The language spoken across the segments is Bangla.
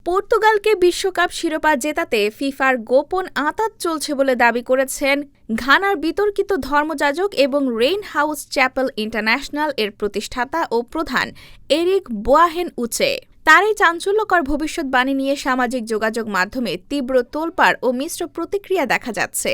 পর্তুগালকে বিশ্বকাপ শিরোপা জেতাতে ফিফার গোপন আঁতাত চলছে বলে দাবি করেছেন ঘানার বিতর্কিত ধর্মযাজক এবং রেইন হাউস চ্যাপেল ইন্টারন্যাশনাল এর প্রতিষ্ঠাতা ও প্রধান এরিক বোয়াহেন উচে। তার এই চাঞ্চল্যকর ভবিষ্যৎবাণী নিয়ে সামাজিক যোগাযোগ মাধ্যমে তীব্র তোলপাড় ও মিশ্র প্রতিক্রিয়া দেখা যাচ্ছে।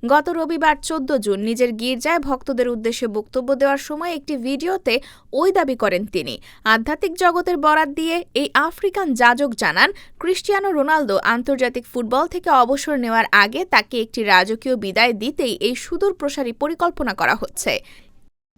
গত রবিবার ১৪ জুন নিজের গির্জায় ভক্তদের উদ্দেশ্যে বক্তব্য দেওয়ার সময় একটি ভিডিওতে ওই দাবি করেন তিনি। আধ্যাত্মিক জগতের বরাত দিয়ে এই আফ্রিকান যাজক জানান, ক্রিস্টিয়ানো রোনালদো আন্তর্জাতিক ফুটবল থেকে অবসর নেওয়ার আগে তাকে একটি রাজকীয় বিদায় দিতেই এই সুদূরপ্রসারী পরিকল্পনা করা হচ্ছে।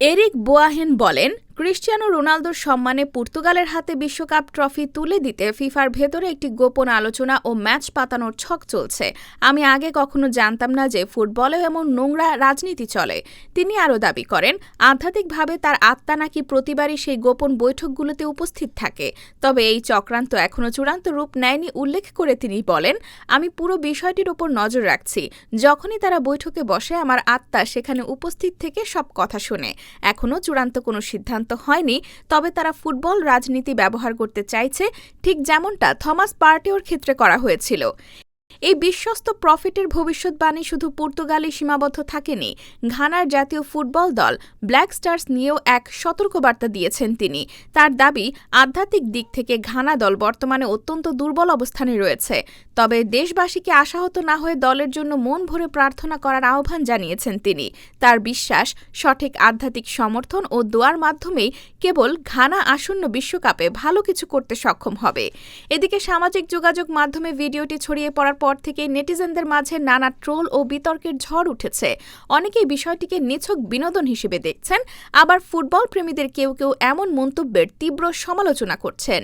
এরিক বোয়াহেন বলেন, ক্রিস্টিয়ানো রোনালদোর সম্মানে পর্তুগালের হাতে বিশ্বকাপ ট্রফি তুলে দিতে ফিফার ভেতরে একটি গোপন আলোচনা ও ম্যাচ পাতানোর ছক চলছে। আমি আগে কখনো জানতাম না যে ফুটবলেও এমন নোংরা রাজনীতি চলে। তিনি আরও দাবি করেন, আধ্যাত্মিকভাবে তার আত্মা নাকি প্রতিবারই সেই গোপন বৈঠকগুলোতে উপস্থিত থাকে। তবে এই চক্রান্ত এখনও চূড়ান্ত রূপ নেয়নি উল্লেখ করে তিনি বলেন, আমি পুরো বিষয়টির ওপর নজর রাখছি। যখনই তারা বৈঠকে বসে আমার আত্মা সেখানে উপস্থিত থেকে সব কথা শোনে। এখনও চূড়ান্ত কোনো সিদ্ধান্ত হয়নি, তবে তারা ফুটবল রাজনীতি ব্যবহার করতে চাইছে, ঠিক যেমনটা থমাস পার্টেওর ক্ষেত্রে করা হয়েছিল। এই বিশ্বস্ত প্রফিটের ভবিষ্যৎবাণী শুধু পর্তুগালই সীমাবদ্ধ থাকেনি। ঘানার জাতীয় ফুটবল দল ব্ল্যাক স্টার্স নিয়েও এক সতর্কবার্তা দিয়েছেন তিনি। তার দাবি, আধ্যাত্মিক দিক থেকে ঘানা দল বর্তমানে অত্যন্ত দুর্বল অবস্থানে রয়েছে। তবে দেশবাসীকে আশাহত না হয়ে দলের জন্য মন ভরে প্রার্থনা করার আহ্বান জানিয়েছেন তিনি। তার বিশ্বাস, সঠিক আধ্যাত্মিক সমর্থন ও দোয়ার মাধ্যমেই কেবল ঘানা আসন্ন বিশ্বকাপে ভালো কিছু করতে সক্ষম হবে। এদিকে সামাজিক যোগাযোগ মাধ্যমে ভিডিওটি ছড়িয়ে পড়ার পর থেকে নেটিজেনদের মাঝে নানা ট্রোল ও বিতর্কের ঝড় উঠেছে। অনেকেই বিষয়টিকে নিছক বিনোদন হিসেবে দেখছেন, আবার ফুটবল প্রেমীদের কেউ কেউ এমন মন্তব্যের তীব্র সমালোচনা করছেন।